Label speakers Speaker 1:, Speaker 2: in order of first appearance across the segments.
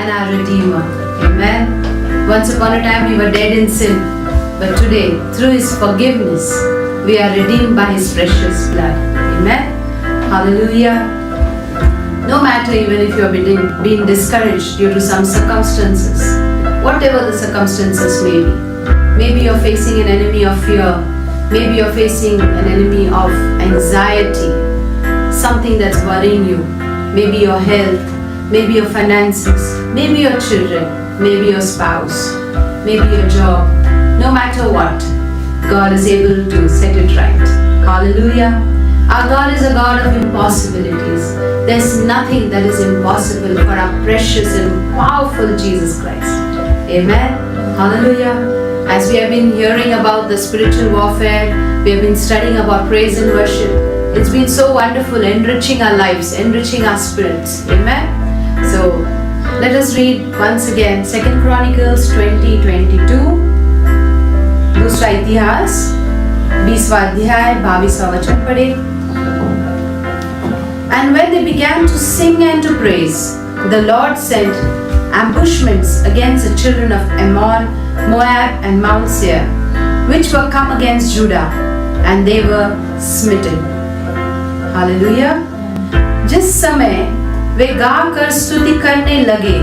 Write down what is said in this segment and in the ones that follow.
Speaker 1: and our Redeemer. Amen. Once upon a time we were dead in sin, but today, through His forgiveness, we are redeemed by His precious blood. Amen. Hallelujah. No matter even if you have been discouraged due to some circumstances, whatever the circumstances may be. Maybe you're facing an enemy of fear. Maybe you're facing an enemy of anxiety. Something that's worrying you. Maybe your health. Maybe your finances. Maybe your children. Maybe your spouse. Maybe your job. No matter what, God is able to set it right. Hallelujah. Our God is a God of impossibilities. There's nothing that is impossible for our precious and powerful Jesus Christ. Amen. Hallelujah. As we have been hearing about the spiritual warfare, we have been studying about praise and worship. It's been so wonderful, enriching our lives, enriching our spirits. Amen. So let us read once again 2 Chronicles 20:22. दूसरा इतिहास 20वां अध्याय 22वां वचन पढ़े. And when they began to sing and to praise, the Lord sent ambushments against the children of Ammon, Moab and Mount Seir, which were come against Judah, and they were smitten. Hallelujah. जिस समय वे गाकर स्तुति करने लगे,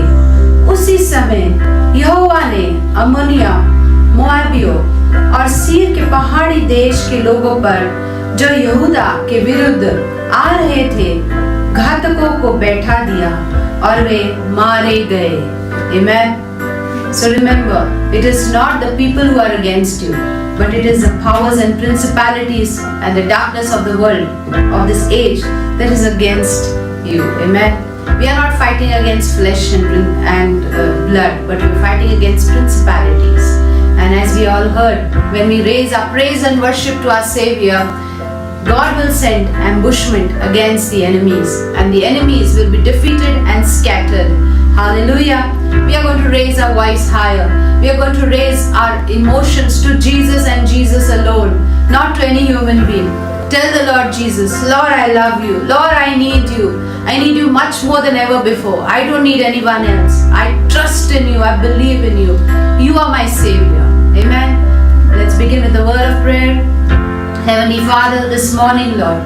Speaker 1: उसी समय यहोवा ने अम्मोनियों, मोआबियों और सीर के पहाड़ी देश के लोगों पर जो यहूदा के विरुद्ध आ रहे थे, घातकों को बैठा दिया और वे मारे गए. Amen. So remember, it is not the people who are against you, but it is the powers and principalities and the darkness of the world, of this age, that is against you. Amen. We are not fighting against flesh and blood, but we are fighting against principalities. And as we all heard, when we raise our praise and worship to our Savior, God will send ambushment against the enemies, and the enemies will be defeated and scattered. Hallelujah. We are going to raise our voice higher. We are going to raise our emotions to Jesus and Jesus alone, not to any human being. Tell the Lord Jesus, Lord, I love you. Lord, I need you. I need you much more than ever before. I don't need anyone else. I trust in you. I believe in you. You are my Savior. Amen. Let's begin with the word of prayer. Heavenly Father, this morning, Lord,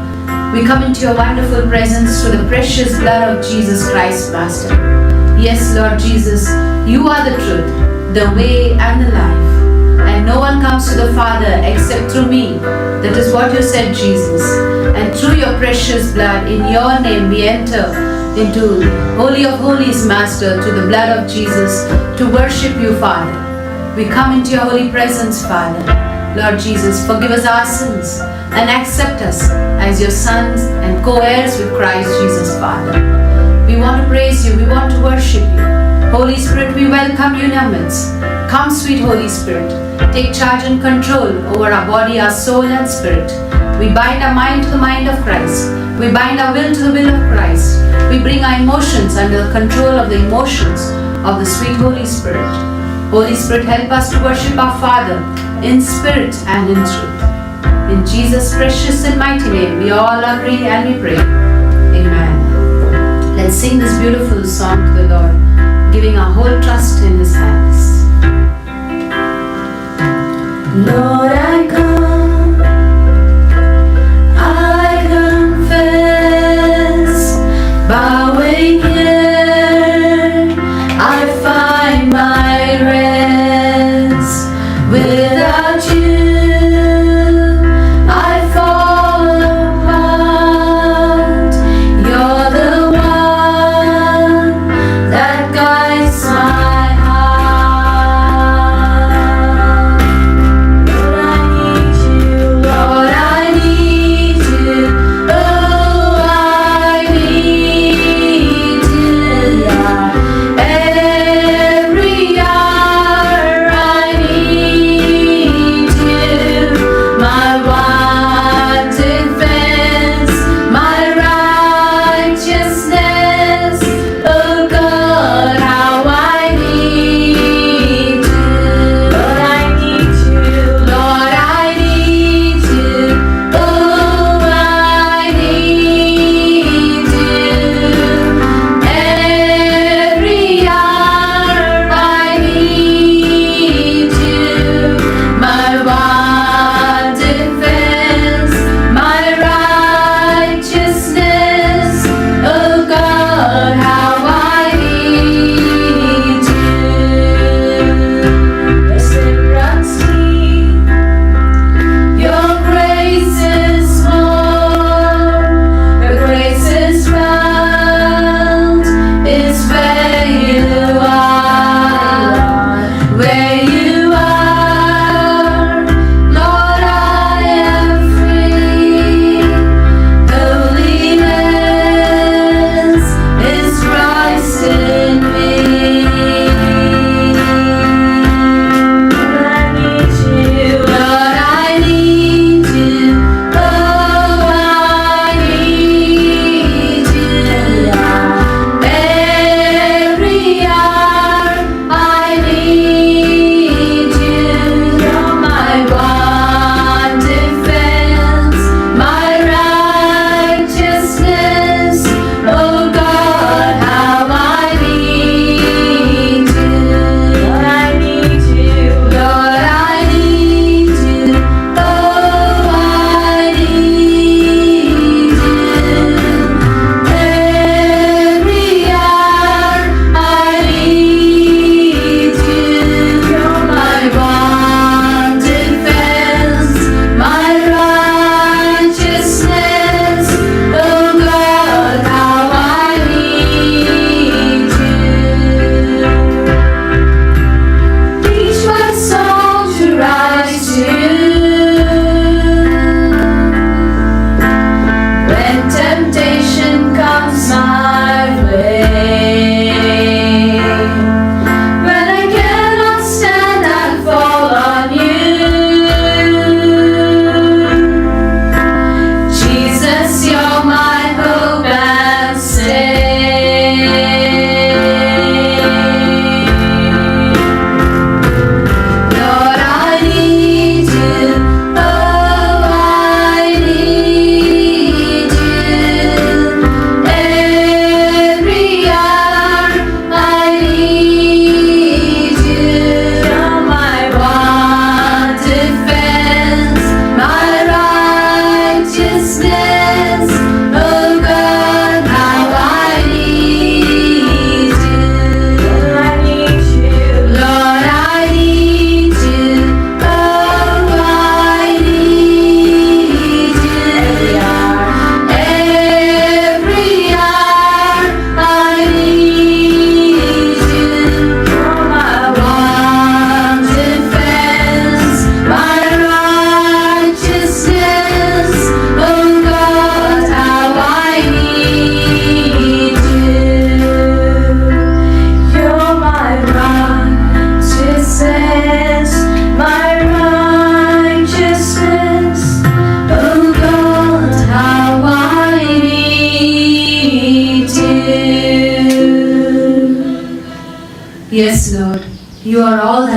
Speaker 1: we come into your wonderful presence through the precious blood of Jesus Christ, Master. Yes, Lord Jesus, you are the truth, the way and the life. And no one comes to the Father except through me. That is what you said, Jesus. And through your precious blood, in your name, we enter into the Holy of Holies, Master, through the blood of Jesus, to worship you, Father. We come into your holy presence, Father. Lord Jesus, forgive us our sins and accept us as your sons and co-heirs with Christ Jesus, Father. We want to praise you. We want to worship you. Holy Spirit, we welcome you in our midst. Come, sweet Holy Spirit. Take charge and control over our body, our soul and spirit. We bind our mind to the mind of Christ. We bind our will to the will of Christ. We bring our emotions under the control of the emotions of the sweet Holy Spirit. Holy Spirit, help us to worship our Father in spirit and in truth. In Jesus' precious and mighty name, we all agree and we pray. Amen. Let's sing this beautiful song to the Lord, giving our whole trust in His hands. Lord, I come, I confess, bowing here, I find my rest. Without you, I fall apart. You're the one that guides my heart. Lord, I need you. Lord, I need you. Oh, I need you. Every hour I need you.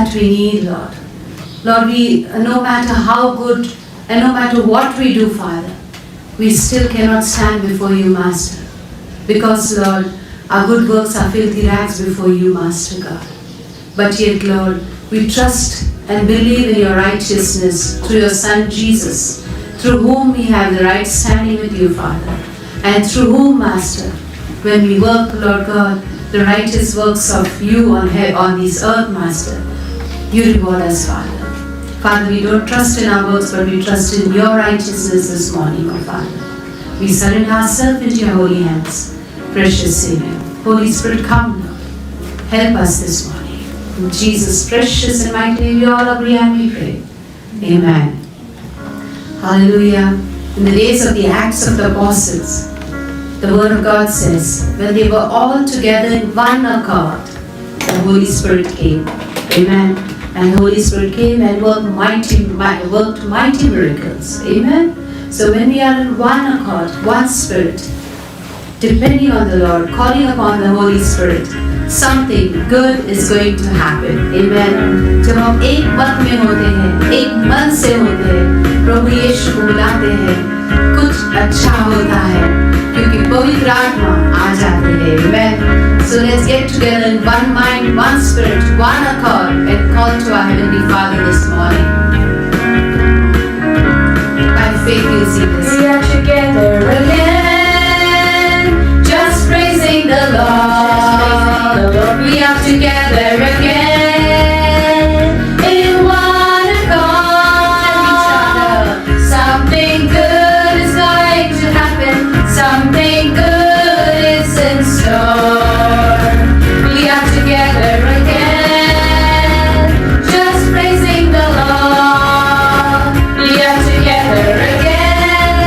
Speaker 1: that we need, Lord. Lord, no matter how good and no matter what we do, Father, we still cannot stand before you, Master. Because, Lord, our good works are filthy rags before you, Master God. But yet, Lord, we trust and believe in your righteousness through your Son Jesus, through whom we have the right standing with you, Father, and through whom, Master, when we work, Lord God, the righteous works of you on this earth, Master, you reward us, Father. Father, we don't trust in our works, but we trust in your righteousness this morning, oh Father. We surrender ourselves into your holy hands, precious Savior. Holy Spirit, come, Lord. Help us this morning. In Jesus' precious and mighty name, we all agree and we pray. Amen. Hallelujah. In the days of the Acts of the Apostles, the Word of God says, when they were all together in one accord, the Holy Spirit came. Amen. And the Holy Spirit came and worked mighty miracles. Amen. So when we are in one accord, one Spirit, depending on the Lord, calling upon the Holy Spirit, something good is going to happen. Amen. जब हम एक मत में होते हैं, एक मन से होते हैं, प्रभु यीशु को बुलाते हैं, कुछ अच्छा होता है, क्योंकि पवित्र आत्मा आ जाते हैं. Amen. So let's get together in one mind, one spirit, one accord, and call to our Heavenly Father this morning. By faith, you see this. We are together again, just praising the Lord. We are together again in one accord. Something good is going to happen. Something good is in store. We are together again, just praising the Lord. We are together again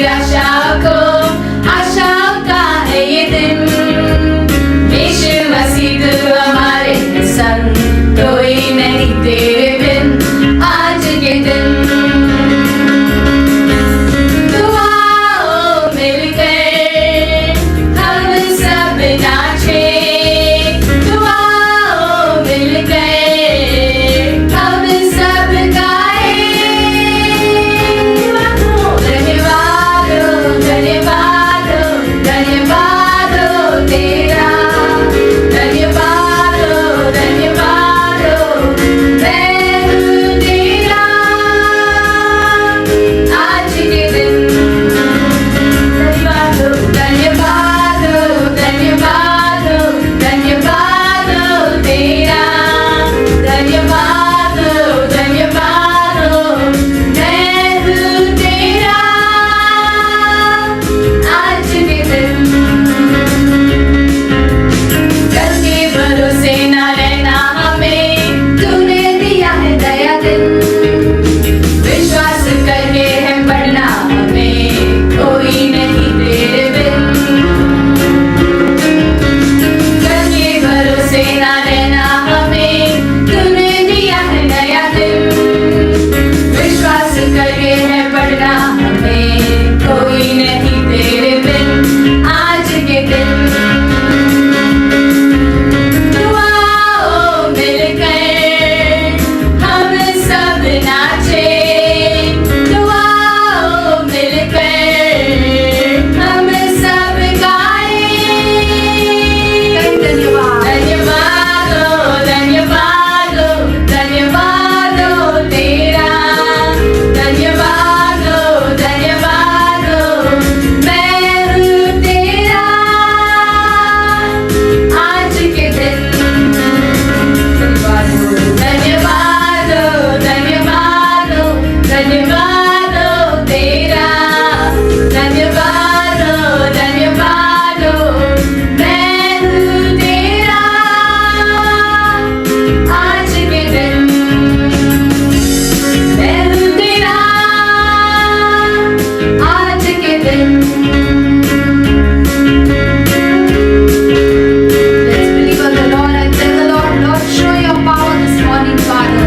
Speaker 2: निराशा को आशा का है ये दिन। यीशु मसीह तू हमारे संग, कोई नहीं तेरे बिन आज के दिन। दुआओं मिलकर हम सब नाचे, दुआओं मिलकर हम सब गाए। धन्यवाद हो, धन्यवाद हो, धन्यवाद हो तेरा, धन्यवाद हो, धन्यवाद हो, मैं हूँ तेरा आज के दिन। धन्यवाद हो, धन्यवाद हो, धन्यवाद हो, धन्यवाद हो तेरा, धन्यवाद हो, धन्यवाद हो, मैं हूँ तेरा आज के दिन। कल के भरोसे ना रहना हमें, तूने दिया है नया दिन। विश्वास करके है बढ़ना हमें, कोई नहीं तेरे बिन। कल के भरोसे ना रहना हमें, तूने दिया है नया दिन। विश्वास करके है बढ़ना हमें, कोई नहीं तेरे बिन आज के दिन। दुआओं मिलकर हम सब नाचे, दुआओं मिलकर हम सब गाए।
Speaker 1: धन्यवाद।
Speaker 2: धन्यवाद हो, धन्यवाद हो, धन्यवाद हो तेरा, धन्यवाद हो, धन्यवाद हो, मैं हूँ तेरा आज के दिन। धन्यवाद हो, धन्यवाद हो, धन्यवाद हो, धन्यवाद हो तेरा, धन्यवाद हो, धन्यवाद हो, मैं हूँ तेरा आज के दिन। मैं हूँ तेरा आज के दिन।
Speaker 1: Let's believe on the Lord and tell the Lord, Lord, show your power this morning, Father.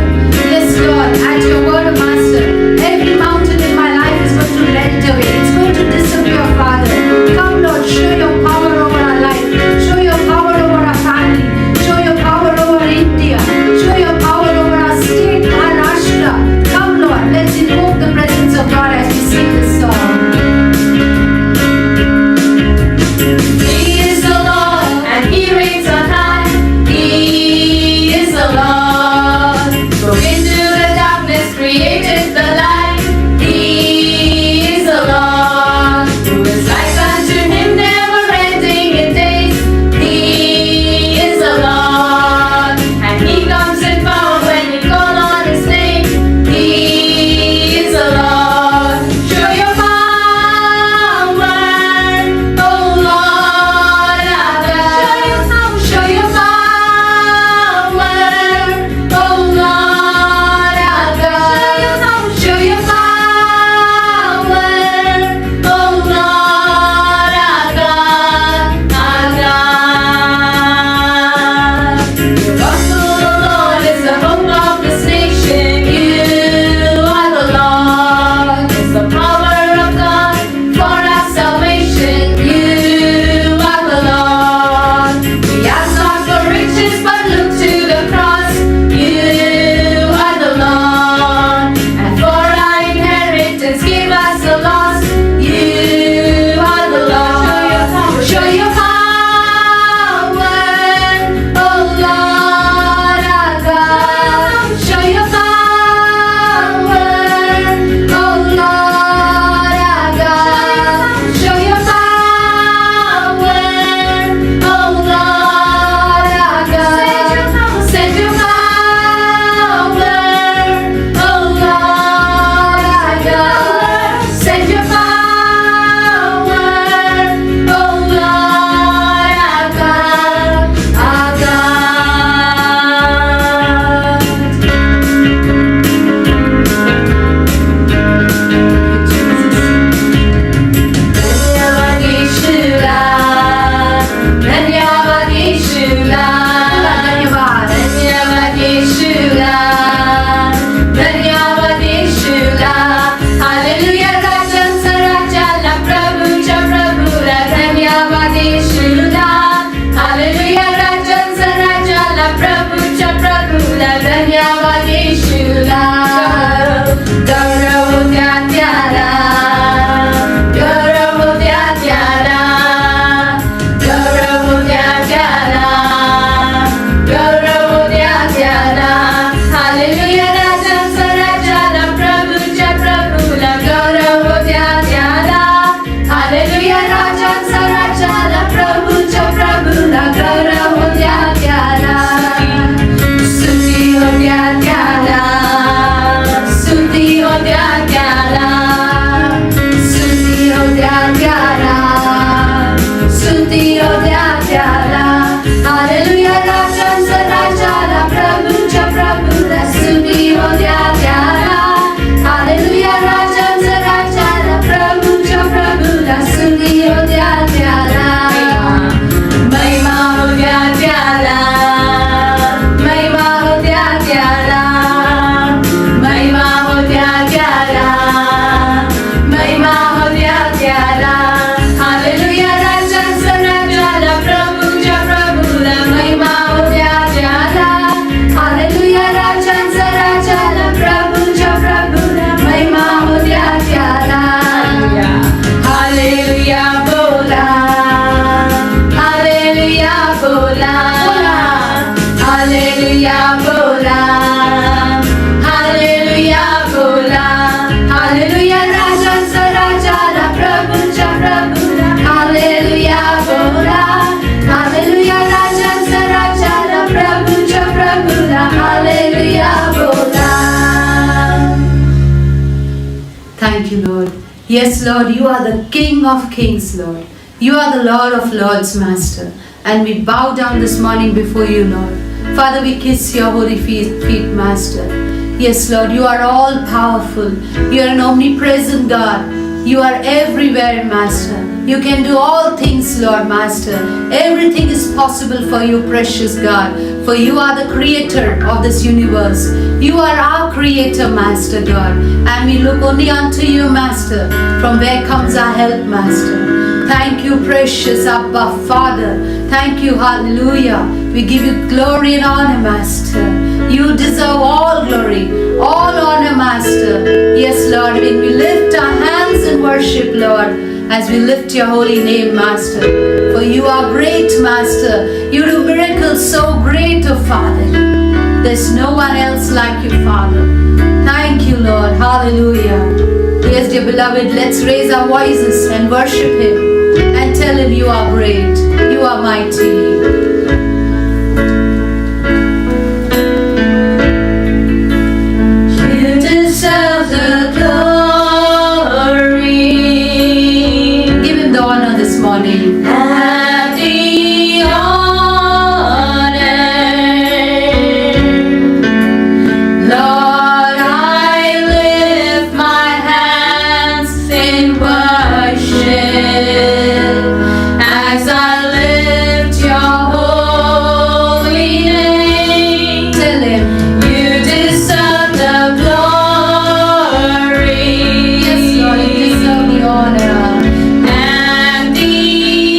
Speaker 1: Yes, Lord, at your word, Master, every mountain in my life is going to melt away. It's going to disappear, Father. Come, Lord, show your power over our life. Show your power over our family. Show your power over India. Show your power over our state, Maharashtra. Come, Lord, let's invoke the presence of God as we sing this song. Yes, Lord, you are the King of Kings, Lord. You are the Lord of Lords, Master. And we bow down this morning before you, Lord. Father, we kiss your holy feet, Master. Yes, Lord, you are all powerful. You are an omnipresent God. You are everywhere, Master. You can do all things, Lord, Master. Everything is possible for you, precious God. For you are the creator of this universe. You are our creator, Master God. And we look only unto you, Master. From where comes our help, Master? Thank you, precious Abba, Father. Thank you, hallelujah. We give you glory and honor, Master. You deserve all glory, all honor, Master. Yes, Lord, when we lift our hands in worship, Lord, as we lift your holy name, Master. For you are great, Master. You do miracles so great, oh Father. There's no one else like you, Father. Thank you, Lord. Hallelujah. Yes, dear beloved, let's raise our voices and worship him and tell him you are great. You are mighty.
Speaker 2: And the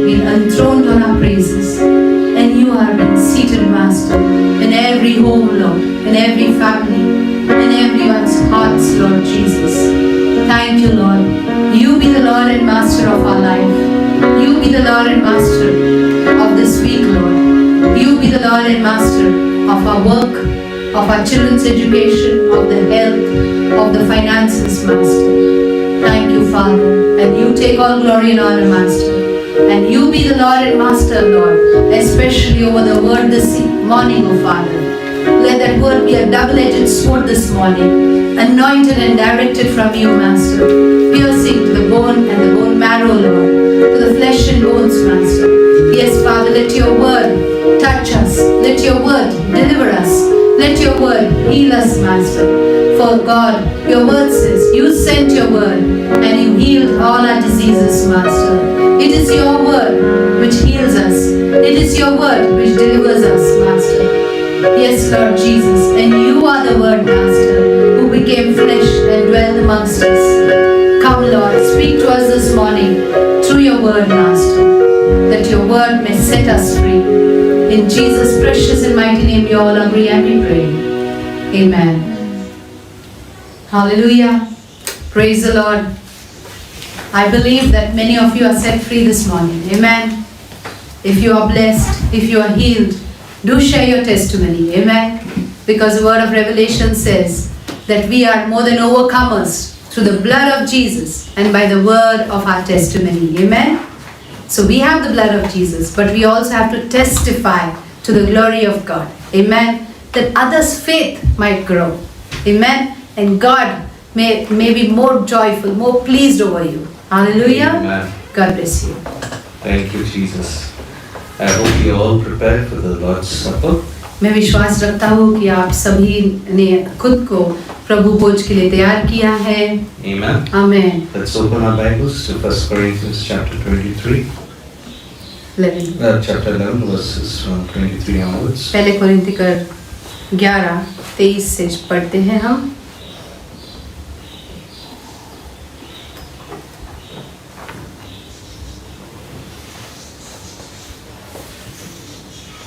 Speaker 1: been enthroned on our praises, and you are been seated, Master, in every home, Lord, in every family, in everyone's hearts, Lord Jesus. Thank you, Lord. You be the Lord and Master of our life. You be the Lord and Master of this week, Lord. You be the Lord and Master of our work, of our children's education, of the health, of the finances, Master. Thank you, Father. And you take all glory and honor, Master. And you be the Lord and Master, Lord, especially over the word this morning, O Father. Let that word be a double-edged sword this morning, anointed and directed from you, Master, piercing to the bone and the bone marrow, Lord, to the flesh and bones, Master. Yes, Father, let your word touch us. Let your word deliver us. Let your word heal us, Master. For God, your word says, you sent your word and you healed all our diseases, Master. It is your word which heals us. It is your word which delivers us, Master. Yes, Lord Jesus, and you are the word, Master, who became flesh and dwelled amongst us. Come, Lord, speak to us this morning through your word, Master, that your word may set us free. In Jesus' precious and mighty name, we all agree and we pray. Amen. Hallelujah. Praise the Lord. I believe that many of you are set free this morning. Amen. If you are blessed, if you are healed, do share your testimony. Amen. Because the word of Revelation says that we are more than overcomers through the blood of Jesus and by the word of our testimony. Amen. So we have the blood of Jesus, but we also have to testify to the glory of God. Amen. That others' faith might grow. Amen. And God may be more joyful, more pleased over you. Hallelujah.
Speaker 3: Amen.
Speaker 1: God bless you.
Speaker 3: Thank you, Jesus. I hope you all prepared for the Lord's Supper.
Speaker 1: मैं विश्वास रखता हूँ कि आप सभी ने खुद को प्रभु भोज के लिए तैयार किया है.
Speaker 3: Amen.
Speaker 1: Amen.
Speaker 3: Let's open our Bibles to 1 Corinthians chapter 23. Chapter 11 verses from 23 onwards.
Speaker 1: पहले कोरिन्थियर 11:23 से पढ़ते हैं हम.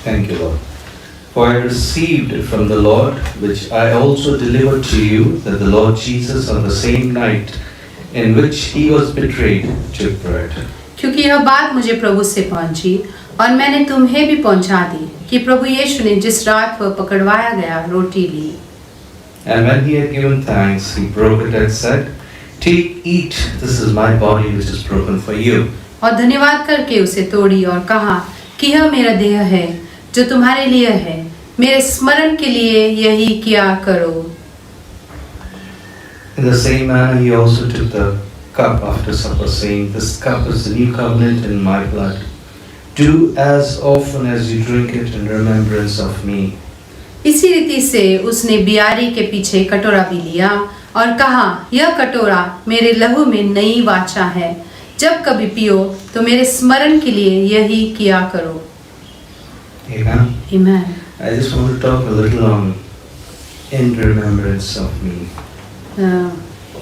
Speaker 3: Thank you, Lord. For I received from the Lord, which I also delivered to you, that the Lord Jesus on the same night in which he was betrayed took bread.
Speaker 1: क्योंकि यह बात मुझे प्रभु से पहुंची और मैंने तुम्हें भी पहुंचा दी कि प्रभु यीशु ने जिस रात वह पकड़वाया गया रोटी ली.
Speaker 3: And when he had given thanks, he broke it and said, "Take, eat, this is my body which is broken for you."
Speaker 1: और धन्यवाद करके उसे तोड़ी और कहा कि यह मेरा देह है जो तुम्हारे लिए है, मेरे स्मरण के लिए यही किया करो.
Speaker 3: In the same manner he also took the cup after supper, saying, "This cup is the new covenant in my blood. Do as often as you drink it in remembrance of me."
Speaker 1: इसी रीति से उसने बियारी के पीछे कटोरा भी लिया और कहा, यह कटोरा मेरे लहू में नई वाचा है, जब कभी पियो तो मेरे स्मरण के लिए यही किया करो.
Speaker 3: Amen.
Speaker 1: Amen.
Speaker 3: I just want to talk a little on in remembrance of me.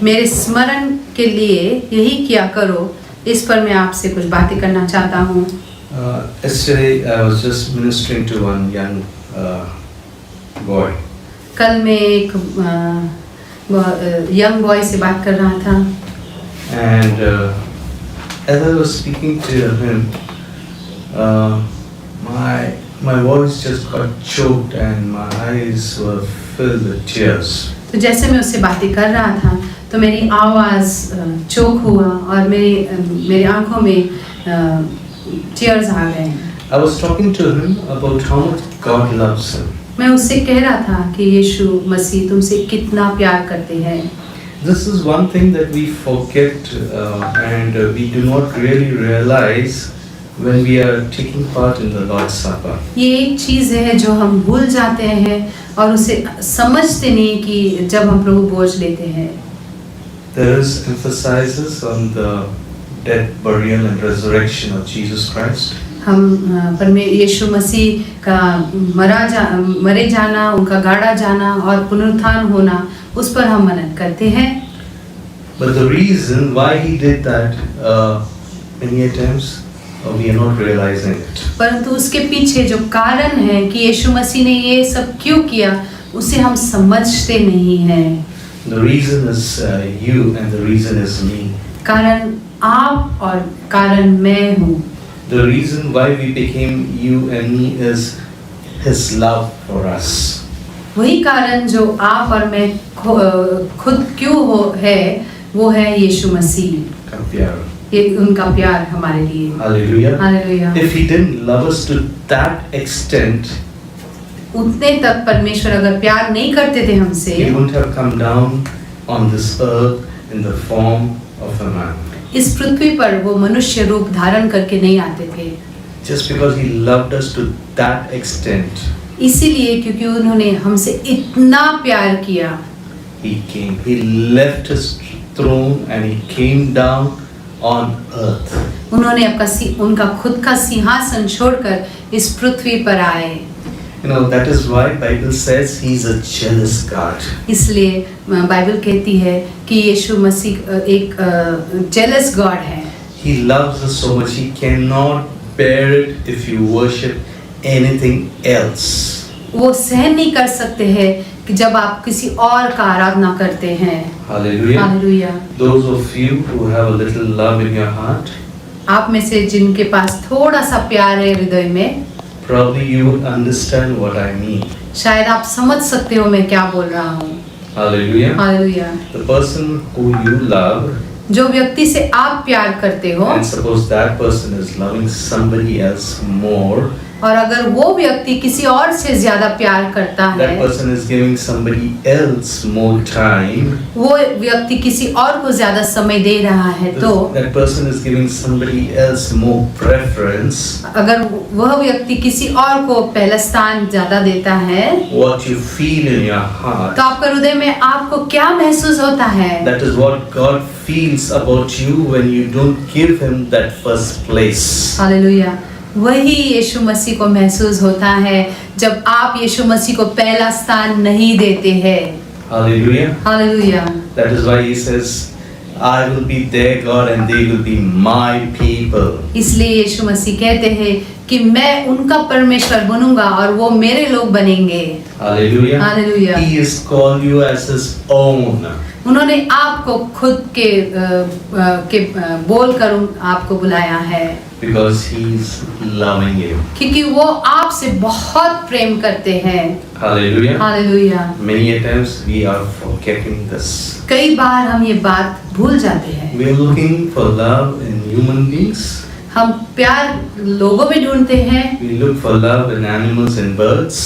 Speaker 1: मेरे स्मरण के लिए यही किया करो, इस पर मैं आपसे कुछ बातें करना चाहता हूँ.
Speaker 3: Yesterday I was just ministering to one young boy.
Speaker 1: कल मैं एक यंग बॉय से बात कर रहा था.
Speaker 3: And as I was speaking to him, my voice just got choked and my eyes were filled with tears.
Speaker 1: तो जैसे मैं उससे बातें कर रहा था तो मेरी आवाज़ चोक हुआ और मेरी आंखों में tears आ गए.
Speaker 3: I was talking to him about how much God loves him.
Speaker 1: मैं उससे कह रहा था कि यीशु मसीह तुमसे कितना प्यार करते हैं.
Speaker 3: This is one thing that we forget and we do not really realize when we are taking part in the Lord's Supper.
Speaker 1: ये एक चीज़ है जो हम भूल जाते हैं और उसे समझते नहीं कि जब हम प्रभु भोज लेते हैं.
Speaker 3: There is emphasis on the death, burial and resurrection of Jesus Christ.
Speaker 1: हम यीशु मसीह का मरे जाना, उनका गाड़ा जाना और पुनरुत्थान होना, उस पर हम मनन करते हैं.
Speaker 3: But the reason why he did that many times we are not realizing it.
Speaker 1: परंतु उसके पीछे जो कारण है कि यीशु मसीह ने ये सब क्यों किया, उसे हम समझते नहीं हैं।
Speaker 3: The reason is you and the reason is me.
Speaker 1: कारण आप और कारण मैं हूँ।
Speaker 3: The reason why we became you and me is His love for us.
Speaker 1: वही कारण जो आप और मैं खुद क्यों है, वो है यीशु मसीह,
Speaker 3: का प्यार।
Speaker 1: ये उनका प्यार हमारे लिए।
Speaker 3: Hallelujah.
Speaker 1: Hallelujah.
Speaker 3: If He didn't love us to that extent,
Speaker 1: उतने तक परमेश्वर अगर प्यार नहीं करते थे हमसे,
Speaker 3: He wouldn't have come down on this earth in the form of a man.
Speaker 1: इस पृथ्वी पर वो मनुष्य रूप धारण करके नहीं आते थे।
Speaker 3: Just because He loved us to that extent,
Speaker 1: इसीलिए क्योंकि उन्होंने हमसे इतना प्यार किया,
Speaker 3: He came. He left His throne and He came down on earth.
Speaker 1: उन्होंने उनका खुद का सिंहासन छोड़कर इस पृथ्वी पर आए।
Speaker 3: You know, that is why Bible says He's a jealous God.
Speaker 1: इसलिए बाइबल कहती है कि यीशु मसीह एक जेलस गॉड है।
Speaker 3: He loves us so much, He cannot bear it if you worship anything else.
Speaker 1: वो सहन नहीं कर सकते हैं कि जब आप किसी और का आराधना करते हैं।
Speaker 3: Hallelujah.
Speaker 1: Hallelujah.
Speaker 3: Those of you who have a little love in your heart,
Speaker 1: आप में से जिनके पास थोड़ा सा प्यार है हृदय में,
Speaker 3: probably you would understand what I mean.
Speaker 1: शायद आप समझ सकते हो मैं क्या बोल रहा हूँ।
Speaker 3: Hallelujah.
Speaker 1: Hallelujah.
Speaker 3: The person who you love,
Speaker 1: जो व्यक्ति से आप प्यार करते हो,
Speaker 3: and suppose that person is loving somebody else more,
Speaker 1: और अगर वो व्यक्ति किसी और से ज्यादा प्यार करता
Speaker 3: that
Speaker 1: है,
Speaker 3: person is giving somebody else more time,
Speaker 1: वो व्यक्ति किसी और को ज्यादा समय दे रहा है, तो
Speaker 3: that person is giving somebody else more preference,
Speaker 1: अगर वह व्यक्ति किसी और को पहला स्थान ज्यादा देता है,
Speaker 3: what you feel in your
Speaker 1: तो
Speaker 3: heart,
Speaker 1: आपका हृदय में आपको क्या महसूस होता है?
Speaker 3: that is what God feels about you when you don't give Him that first place.
Speaker 1: Hallelujah. वही यीशु मसीह को महसूस होता है जब आप यीशु मसीह को पहला स्थान नहीं देते हैं।
Speaker 3: Hallelujah.
Speaker 1: Hallelujah.
Speaker 3: That is why He says, I will be their God and they will be my people.
Speaker 1: इसलिए यीशु मसीह कहते हैं कि मैं उनका परमेश्वर बनूंगा और वो मेरे लोग बनेंगे।
Speaker 3: Hallelujah.
Speaker 1: Hallelujah.
Speaker 3: He has called you as His own.
Speaker 1: उन्होंने आपको खुद के बोलकर आपको बुलाया है,
Speaker 3: Because He's loving you.
Speaker 1: क्योंकि वो आपसे बहुत प्रेम करते हैं।
Speaker 3: Hallelujah.
Speaker 1: Hallelujah.
Speaker 3: Many a times we are forgetting this.
Speaker 1: कई बार हम ये बात भूल जाते हैं।
Speaker 3: We are looking for love in human beings.
Speaker 1: हम प्यार लोगों में ढूंढते हैं,
Speaker 3: We look for love in animals and birds.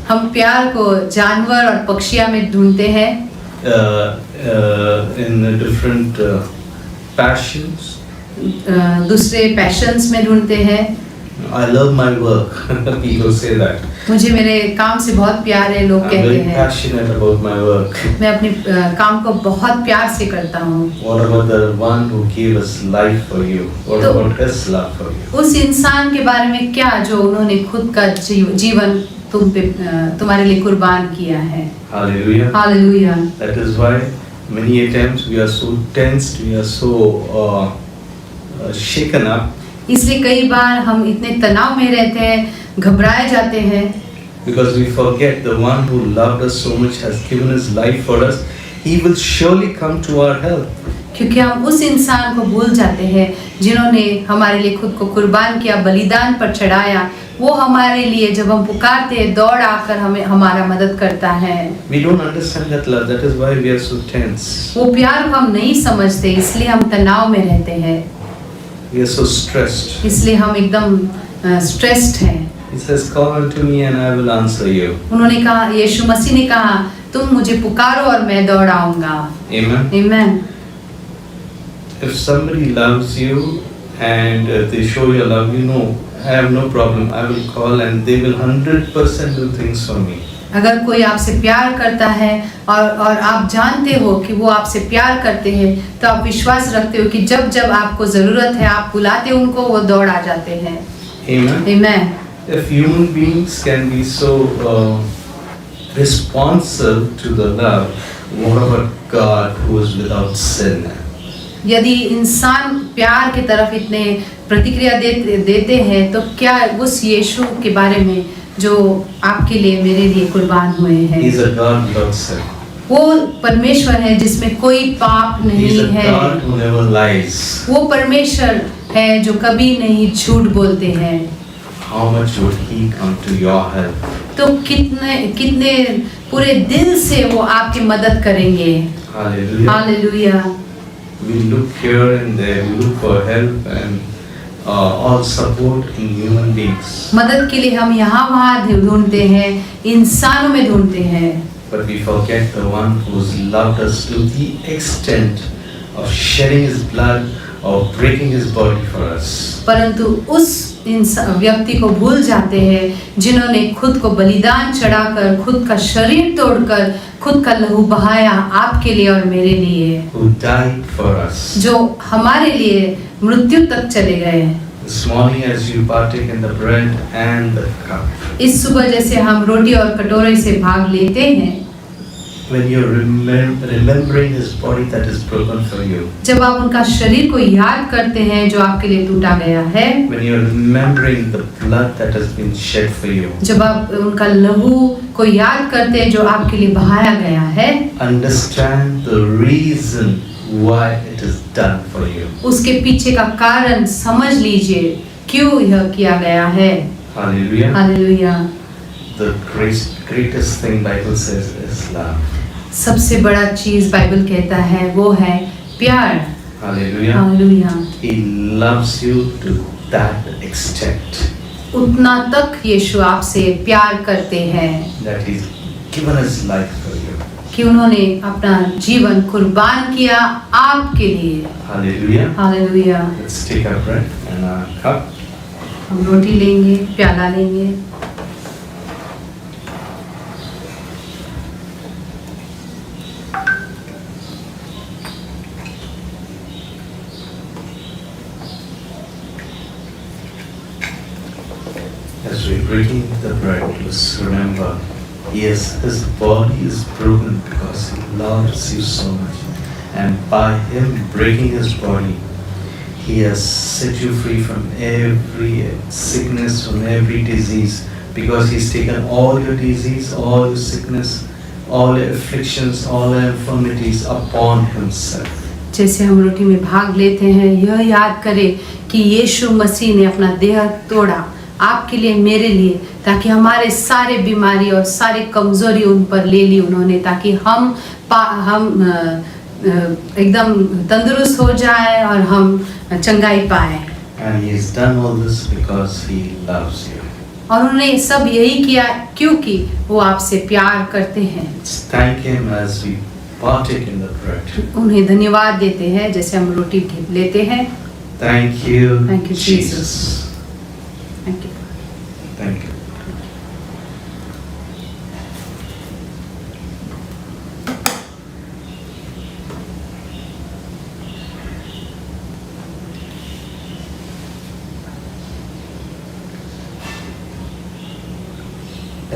Speaker 1: हम प्यार को जानवर और पक्षियों में ढूंढते हैं,
Speaker 3: In different passions.
Speaker 1: दूसरे पैशंस में ढूंढते हैं।
Speaker 3: I love my work. People say that.
Speaker 1: मुझे मेरे काम से बहुत प्यार है, लोग
Speaker 3: I'm
Speaker 1: कहते
Speaker 3: very
Speaker 1: हैं।
Speaker 3: passionate about my work.
Speaker 1: मैं अपने काम को बहुत प्यार से करता हूँ।
Speaker 3: What about the one who gave us life for you? What
Speaker 1: तो-
Speaker 3: about His love for you?
Speaker 1: उस इंसान के बारे में क्या जो उन्होंने खुद का जीवन तुम्हारे लिए कुर्बान किया है।
Speaker 3: Hallelujah.
Speaker 1: Hallelujah.
Speaker 3: That is why many a times we are so tensed, we are so shaken up.
Speaker 1: इसलिए कई बार हम इतने तनाव में रहते हैं, घबराए जाते हैं,
Speaker 3: Because we forget the one who loved us so much has given His life for us. He will surely come to our help.
Speaker 1: क्योंकि हम उस इंसान को भूल जाते हैं जिन्होंने हमारे लिए खुद को कुर्बान किया, बलिदान पर चढ़ाया। वो हमारे लिए जब हम पुकारते हैं दौड़ आकर हमें हमारा मदद करता है।
Speaker 3: We don't understand that love. That is why we are so tense.
Speaker 1: वो प्यार को हम नहीं समझते, इसलिए हम तनाव में रहते हैं,
Speaker 3: We are so stressed.
Speaker 1: इसलिए हम एकदम स्ट्रेस्ड हैं।
Speaker 3: He says, "Call unto me and I will answer you."
Speaker 1: उन्होंने कहा, यीशु मसीह ने कहा, तुम मुझे पुकारो और मैं दौड़ आऊंगा।
Speaker 3: Amen.
Speaker 1: आमीन।
Speaker 3: If somebody loves you and they show your love, you know, I have no problem. I will call and they will 100% do things for me.
Speaker 1: अगर कोई आपसे प्यार करता है और आप जानते हो कि वो आपसे प्यार करते हैं, तो आप विश्वास रखते हो कि जब जब आपको ज़रूरत है आप बुलाते हो उनको, वो दौड़ आ जाते हैं।
Speaker 3: Amen.
Speaker 1: आमीन।
Speaker 3: If human beings can be so responsive to the love, what about God who is without sin?
Speaker 1: यदि इंसान प्यार की तरफ इतने प्रतिक्रिया देते हैं तो क्या उस यीशु के बारे में जो आपके लिए मेरे लिए कुर्बान हुए हैं।
Speaker 3: He's a God without sin.
Speaker 1: वो परमेश्वर है जिसमें कोई पाप
Speaker 3: He's
Speaker 1: नहीं
Speaker 3: a
Speaker 1: है।
Speaker 3: God who never lies.
Speaker 1: वो परमेश्वर है जो कभी नहीं झूठ बोलते हैं।
Speaker 3: How much would He come to your help?
Speaker 1: तो कितने पूरे दिल से वो आपकी मदद करेंगे।
Speaker 3: Hallelujah.
Speaker 1: Hallelujah.
Speaker 3: We look here and there, we look for help and all support in human beings.
Speaker 1: मदद के लिए हम यहाँ वहाँ ढूंढते हैं, इंसानों में ढूंढते हैं,
Speaker 3: But we forget the one who's loved us to the extent of shedding His blood or breaking His body for us.
Speaker 1: परंतु उस व्यक्ति को भूल जाते हैं जिन्होंने खुद को बलिदान चढ़ाकर, खुद का शरीर तोड़कर, खुद का लहू बहाया आपके लिए और मेरे लिए,
Speaker 3: Who died for us.
Speaker 1: जो हमारे लिए मृत्यु तक चले गए।
Speaker 3: This morning as you partake in the bread and the cup,
Speaker 1: इस सुबह जैसे हम रोटी और कटोरे से भाग लेते हैं,
Speaker 3: when you're remembering His body that is broken for you,
Speaker 1: जब आप उनका शरीर को याद करते हैं जो आपके लिए टूटा गया है,
Speaker 3: when you're remembering the blood that has been shed for you,
Speaker 1: जब आप उनका लहू को याद करते हैं जो आपके लिए बहाया गया है,
Speaker 3: understand the reason why it is done for you.
Speaker 1: उसके पीछे का कारण समझ लीजिए क्यों यह किया गया है।
Speaker 3: Hallelujah.
Speaker 1: Hallelujah.
Speaker 3: The greatest thing Bible says is love.
Speaker 1: सबसे बड़ा चीज बाइबल कहता है वो है प्यार।
Speaker 3: Hallelujah.
Speaker 1: Hallelujah.
Speaker 3: He loves you to that extent
Speaker 1: उतना तक यीशु आपसे प्यार करते हैं
Speaker 3: that He's given His life for you.
Speaker 1: कि उन्होंने अपना जीवन कुर्बान किया आपके लिए।
Speaker 3: Hallelujah.
Speaker 1: Hallelujah.
Speaker 3: Let's take our bread and our cup.
Speaker 1: हम रोटी लेंगे, प्याला लेंगे।
Speaker 3: As we're breaking the bread, let's remember His body is broken because He loves you so much. And by Him breaking His body, He has set you free from every sickness, from every disease. Because He's taken all your disease, all your sickness, all your afflictions, all your infirmities upon Himself.
Speaker 1: जैसे हम रोटी में भाग लेते हैं, यह याद करें कि यीशु मसीह ने अपना देह तोड़ा आपके लिए, मेरे लिए, ताकि हमारे सारे बीमारी और सारी कमजोरी उन पर ले ली उन्होंने, ताकि हम एकदम तंदुरुस्त हो जाए और हम चंगाई पाए।
Speaker 3: And He has done all this because He loves you.
Speaker 1: और उन्होंने सब यही किया क्योंकि वो आपसे प्यार करते हैं।
Speaker 3: Let's thank Him as we partake in the bread.
Speaker 1: उन्हें धन्यवाद देते हैं जैसे हम रोटी लेते हैं।
Speaker 3: Thank you,
Speaker 1: Thank you, Jesus. Thank you.
Speaker 3: Thank you.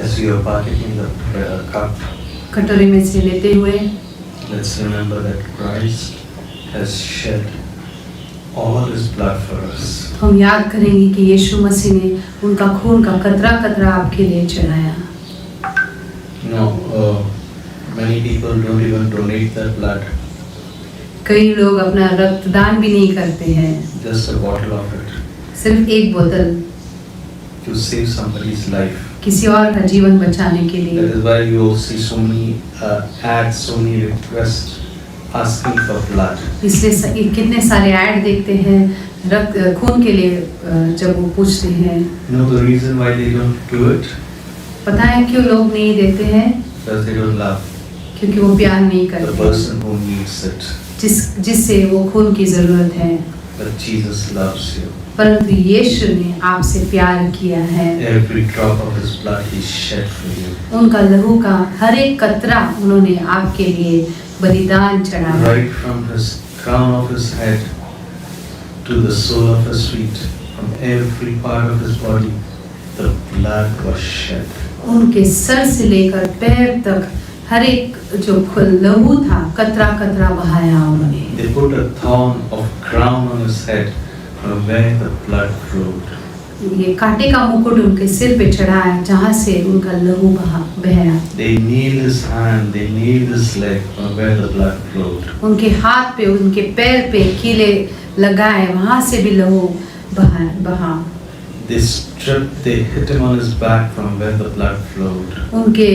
Speaker 3: As you are partaking the cup,
Speaker 1: कटोरे में से लेते हुए
Speaker 3: let's remember that Christ has shed all His blood for us.
Speaker 1: हम याद करेंगे कि यीशु मसीह ने उनका खून का कतरा कतरा आपके लिए चढ़ाया।
Speaker 3: Many people don't even donate their blood.
Speaker 1: कई लोग अपना रक्तदान भी नहीं करते हैं,
Speaker 3: Just a bottle of it
Speaker 1: सिर्फ एक बोतल
Speaker 3: to save somebody's life.
Speaker 1: किसी और का जीवन बचाने के लिए।
Speaker 3: That is why you will see so many ads, so many requests asking for blood.
Speaker 1: इसलिए कितने सारे ऐड देखते हैं रक्त खून के लिए, जब वो पूछते हैं।
Speaker 3: You know the reason why they don't do it?
Speaker 1: पता है क्यों लोग नहीं देते हैं?
Speaker 3: Because they don't love
Speaker 1: क्योंकि वो प्यार नहीं
Speaker 3: the
Speaker 1: करते
Speaker 3: person who needs it.
Speaker 1: जिससे वो खून की जरूरत है।
Speaker 3: But Jesus loves you.
Speaker 1: परंतु यीशु ने आपसे प्यार किया है।
Speaker 3: Every drop of His blood He shed for you.
Speaker 1: उनका लहू का हर एक कतरा उन्होंने आपके लिए बलिदान चढ़ाया।
Speaker 3: Right from His crown of His head to the sole of His feet, from every part of His body, the blood was shed.
Speaker 1: उनके सर से लेकर पैर तक हर एक जो लहू था कतरा कतरा बहाया उन्होंने।
Speaker 3: They put a thorn of crown on his head from where the blood flowed.
Speaker 1: ये कांटे का मुकुट उनके सिर पे चढ़ाया जहाँ से उनका लहू बहया।
Speaker 3: They nailed his hand, they nailed his leg from where the blood flowed.
Speaker 1: उनके हाथ पे उनके पैर पे कीले लगाए वहाँ से भी लहू बहा।
Speaker 3: They stripped, they hit him on his back from where the blood flowed.
Speaker 1: उनके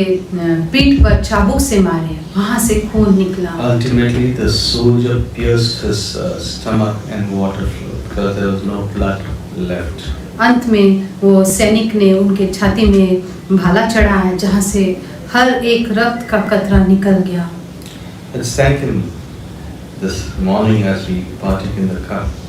Speaker 1: पीठ पर चाबुक से मारे वहाँ से खून निकला।
Speaker 3: Ultimately, the soldier pierced his stomach and water flowed because there was no blood left.
Speaker 1: अंत में वो सैनिक ने उनके छाती में भाला चढ़ाया जहाँ से हर एक रक्त का कतरा निकल गया।
Speaker 3: Let's thank him this morning as we partake in the cup.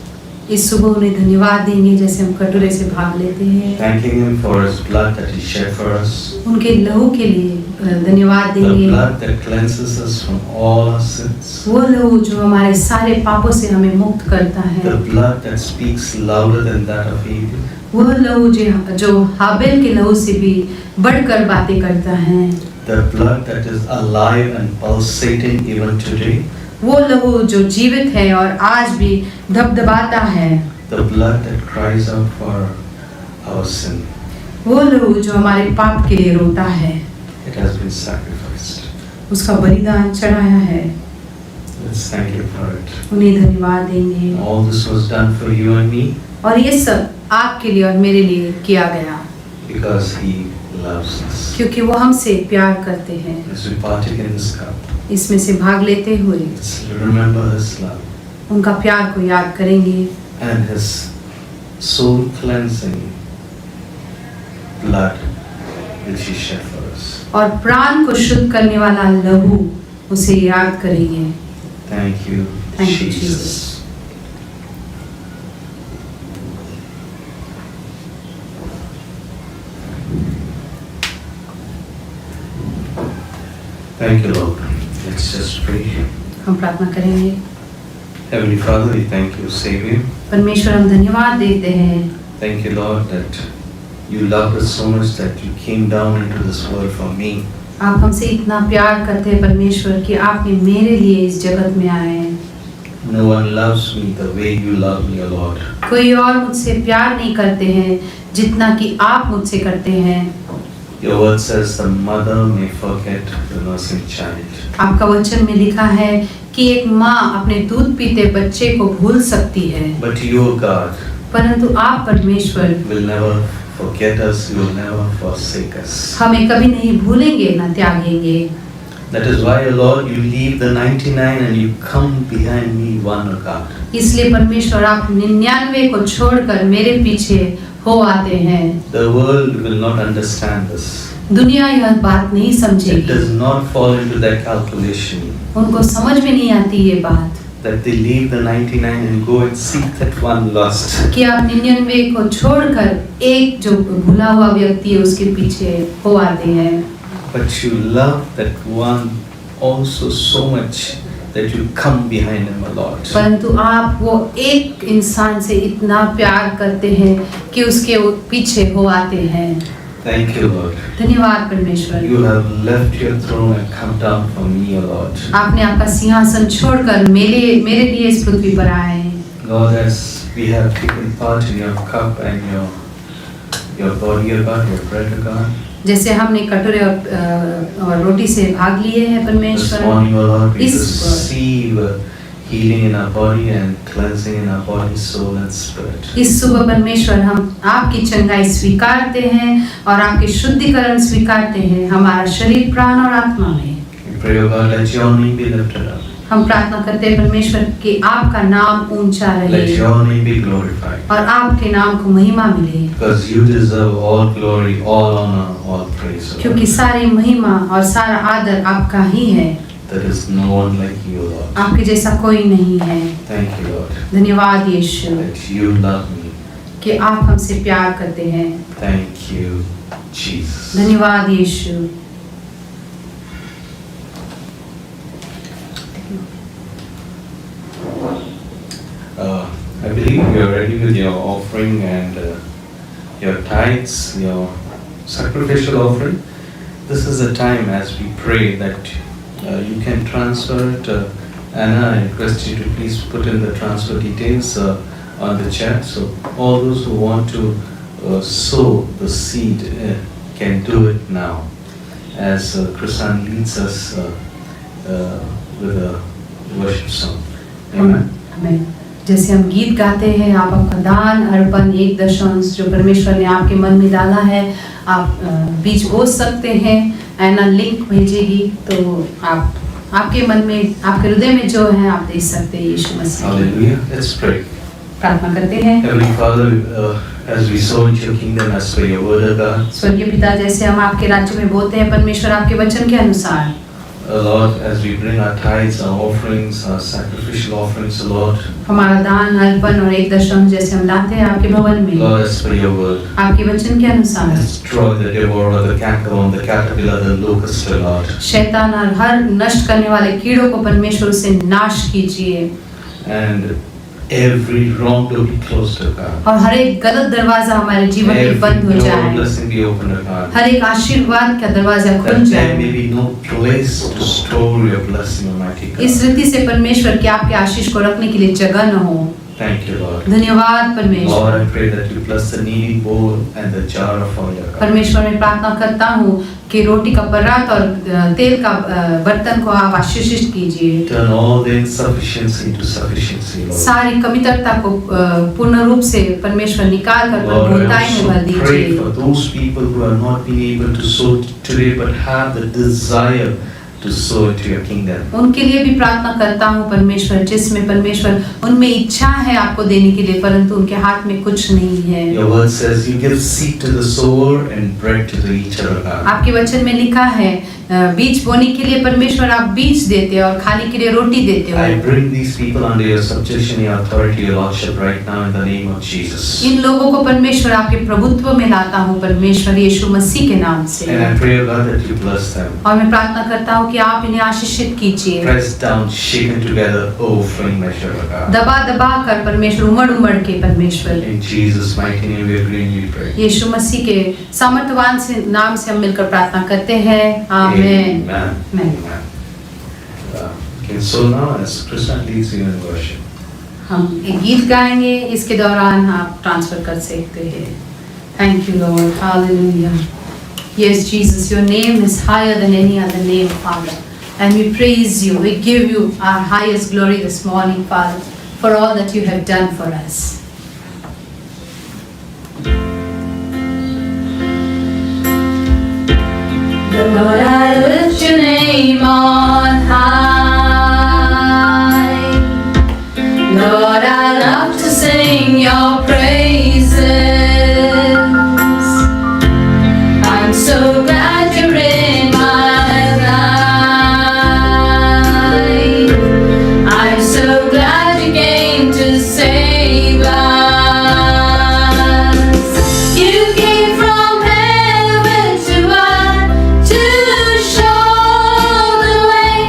Speaker 1: इस सुबह उन्हें धन्यवाद देंगे जैसे हम कटोरे से भाग लेते हैं।
Speaker 3: Thanking him for his blood that he shed for us.
Speaker 1: उनके लहू के लिए धन्यवाद
Speaker 3: The
Speaker 1: देंगे।
Speaker 3: blood that cleanses us from all our sins.
Speaker 1: वो लहू जो हमारे सारे पापों से हमें मुक्त करता है।
Speaker 3: The blood that speaks louder than that of Abel.
Speaker 1: वह लहू जो हाबेल के लहू से भी बढ़कर बातें करता है।
Speaker 3: The blood that is alive and pulsating even today.
Speaker 1: वो लहू जो जीवित है और आज भी धबधबाता है।
Speaker 3: The blood that cries out for our sin.
Speaker 1: वो लहू जो हमारे पाप के लिए रोता है।
Speaker 3: It has been sacrificed.
Speaker 1: उसका बलिदान चढ़ाया है।
Speaker 3: Let's thank you for it.
Speaker 1: उन्हें धन्यवाद देंगे।
Speaker 3: All this was done for you and me
Speaker 1: और ये सब आपके लिए और मेरे लिए किया गया
Speaker 3: because he loves us.
Speaker 1: क्योंकि वो हमसे प्यार करते हैं।
Speaker 3: As we partake in this cup,
Speaker 1: इसमें से भाग लेते हुए
Speaker 3: let's remember his love
Speaker 1: उनका प्यार को याद करेंगे
Speaker 3: and his soul cleansing blood which he shed for us.
Speaker 1: और प्राण को शुद्ध करने वाला लहू उसे याद करेंगे।
Speaker 3: Thank you,
Speaker 1: Thank you,
Speaker 3: Jesus.
Speaker 1: Jesus.
Speaker 3: Thank you, Lord. Let's just pray.
Speaker 1: हम प्रार्थना करेंगे।
Speaker 3: Heavenly Father, we thank you, Savior.
Speaker 1: परमेश्वर हम धन्यवाद देते हैं।
Speaker 3: Thank you, Lord, that you loved us so much that you came down into this world for me.
Speaker 1: आप हमसे इतना प्यार करते हैं परमेश्वर कि आपने मेरे लिए इस जगत में आए हैं।
Speaker 3: No one loves me the way you love me, O Lord.
Speaker 1: कोई और मुझसे प्यार नहीं करते हैं जितना कि आप मुझसे करते हैं।
Speaker 3: Your word says the mother may forget the nursing child.
Speaker 1: आपका वचन में लिखा है कि एक माँ अपने दूध पीते बच्चे को भूल सकती है,
Speaker 3: But you, O God,
Speaker 1: परंतु आप परमेश्वर
Speaker 3: will never forget us, you will never forsake us.
Speaker 1: हमें कभी नहीं भूलेंगे ना त्यागेंगे।
Speaker 3: That is why, O Lord, you leave the 99 and you come behind me one, O God.
Speaker 1: इसलिए परमेश्वर आप 99 को छोड़कर मेरे पीछे हो आते हैं।
Speaker 3: The world will not understand this.
Speaker 1: दुनिया यह बात नहीं
Speaker 3: It
Speaker 1: समझेगी,
Speaker 3: does not fall into that calculation
Speaker 1: उनको समझ में नहीं आती ये बात
Speaker 3: that they leave the 99 and go and seek that one lost.
Speaker 1: कि आप 99 को छोड़कर एक जो भूला हुआ व्यक्ति है उसके पीछे हो आते हैं।
Speaker 3: But you love that one also so much that you come behind him, O Lord.
Speaker 1: परंतु आप वो एक इंसान से इतना प्यार करते हैं कि उसके पीछे हो आते हैं।
Speaker 3: Thank you, Lord.
Speaker 1: धन्यवाद परमेश्वर।
Speaker 3: You have left your throne and come down for me, O Lord.
Speaker 1: आपने आपका सिंहासन छोड़कर मेरे लिए इस पृथ्वी पर आए हैं।
Speaker 3: Lord, as we have taken part in your cup and your body, O God, your bread, O God.
Speaker 1: जैसे हमने कटोरे और रोटी से भाग लिए हैं
Speaker 3: This
Speaker 1: परमेश्वर,
Speaker 3: morning, O Lord, we
Speaker 1: इस
Speaker 3: receive healing in our body and cleansing in our body, soul and spirit.
Speaker 1: इस सुबह परमेश्वर हम आपकी चंगाई स्वीकारते हैं और आपके शुद्धिकरण स्वीकारते हैं हमारा शरीर, प्राण और आत्मा में।
Speaker 3: We pray, O God, let your name be lifted up.
Speaker 1: हम प्रार्थना करते हैं परमेश्वर कि आपका नाम ऊंचा
Speaker 3: Let
Speaker 1: रहे
Speaker 3: your name be glorified.
Speaker 1: और आपके नाम को महिमा मिले,
Speaker 3: Because you deserve all glory, all honor, all praise. O Lord.
Speaker 1: क्योंकि सारी महिमा और सारा आदर आपका ही है।
Speaker 3: There is no one like you, Lord.
Speaker 1: आपके जैसा कोई नहीं है।
Speaker 3: Thank you, Lord,
Speaker 1: धन्यवाद यीशु
Speaker 3: that you love me.
Speaker 1: कि आप हमसे प्यार करते हैं।
Speaker 3: Thank you, Jesus.
Speaker 1: धन्यवाद यीशु।
Speaker 3: I believe you are ready with your offering and your tithes, your sacrificial offering. this is the time as we pray that you can transfer it. Anna, I request you to please put in the transfer details on the chat. So all those who want to sow the seed can do it now. As Krisan leads us with a worship song. Amen.
Speaker 1: Amen. जैसे हम गीत गाते हैं, आप आपका दान अर्पण 1 जो परमेश्वर ने आपके मन में डाला है, आप बीज बो सकते हैं। ऐना लिंक भेजेगी तो आप आपके मन में, आपके हृदय में जो है आप दे सकते हैं यीशु मसीह।
Speaker 3: Hallelujah. Let's pray.
Speaker 1: प्रार्थना करते हैं।
Speaker 3: Heavenly Father, as we sow into your kingdom, as per your word, O God.
Speaker 1: स्वर्गीय पिता, जैसे हम आपके राज्य में बोलते हैं परमेश्वर आपके वचन के अनुसार,
Speaker 3: Lord, as we bring our tithes, our offerings, our sacrificial offerings, Lord.
Speaker 1: हमारा दान अर्पण और 1 जैसे हम लाते हैं आपके भवन में,
Speaker 3: Lord, as per your word.
Speaker 1: आपके वचन के अनुसार
Speaker 3: Destroy the devourer, the cankerworm, the caterpillar, the locust, O Lord.
Speaker 1: शैतान और हर नष्ट करने वाले कीड़ों को परमेश्वर से नाश कीजिए,
Speaker 3: And every wrong door be closed, O God.
Speaker 1: और हर एक गलत दरवाजा हमारे जीवन में
Speaker 3: Every
Speaker 1: बंद हो
Speaker 3: door of
Speaker 1: जाए,
Speaker 3: blessing be opened, O God.
Speaker 1: हर एक आशीर्वाद का दरवाजा खुल
Speaker 3: That there may
Speaker 1: जाए।
Speaker 3: be no place to store your blessing, Almighty God.
Speaker 1: इस रीति से परमेश्वर के आपके आशीष को रखने के लिए जगह न हो।
Speaker 3: Thank you, Lord.
Speaker 1: धन्यवाद
Speaker 3: Lord,
Speaker 1: परमेश्वर।
Speaker 3: I pray that you bless the needy bowl and the jar of oil, O God.
Speaker 1: परमेश्वर मैं प्रार्थना करता हूँ कि रोटी का परात और तेल का बर्तन को आप आशीषित कीजिए।
Speaker 3: Turn all the insufficiency into sufficiency, Lord.
Speaker 1: सारी कमितरता को पूर्ण रूप से परमेश्वर निकाल कर
Speaker 3: Lord,
Speaker 1: पूर्णताई
Speaker 3: I
Speaker 1: में भर
Speaker 3: also pray
Speaker 1: दीजिए।
Speaker 3: for those people who have not been able to sow today but have the desire to sow into your kingdom.
Speaker 1: उनके लिए भी प्रार्थना करता हूँ परमेश्वर, जिसमें परमेश्वर उनमें इच्छा है आपको देने के लिए, परंतु उनके हाथ में कुछ नहीं है।
Speaker 3: Your word says you give seed to the sower and bread to the eater, O God.
Speaker 1: आपके वचन में लिखा है बीज बोने के लिए परमेश्वर आप बीज देते हो और खाने के लिए रोटी देते हो।
Speaker 3: I bring these people under your subjection, your authority, your lordship right now in the name of Jesus.
Speaker 1: इन लोगों को परमेश्वर आपके प्रभुत्व में लाता हूँ परमेश्वर यीशु मसीह के नाम से,
Speaker 3: And I pray, O God, that you bless them.
Speaker 1: और मैं प्रार्थना करता हूँ कि आप इन्हें आशीषित कीजिए।
Speaker 3: Pressed down, shaken together, overflowing measure, O God.
Speaker 1: दबा दबा कर परमेश्वर, उमड़ उमड़ के परमेश्वर,
Speaker 3: In Jesus' mighty name we agree and we pray.
Speaker 1: यीशु मसीह के सामर्थ्यवान से नाम से हम मिलकर प्रार्थना करते हैं। आमीन।
Speaker 3: Amen.
Speaker 1: Amen.
Speaker 3: Okay, so now as Krishna leads you in worship,
Speaker 1: हम एक गीत गाएंगे, इसके दौरान आप ट्रांसफर कर सकते हैं। Thank you, Lord. Hallelujah. Yes, Jesus, your name is higher than any other name, Father. And we praise you. We give you our highest glory this morning, Father, for all that you have done for us.
Speaker 2: Lord, I lift your name on high. Lord, I love to sing your praises. I'm so glad you're in my life. I'm so glad you came to save us. You came from heaven to earth to show the way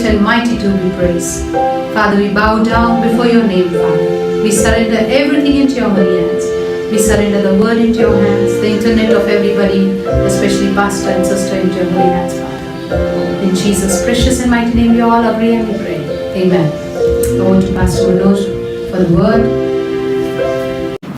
Speaker 1: great and mighty to be praised. Father, we bow down before your name, Father. We surrender everything into your holy hands. We surrender the word into your hands, the internet of everybody, especially pastor and sister, into your holy hands, Father. In Jesus' precious and mighty name, we all agree and we pray. Amen. I want to Pastor Manoj for the word.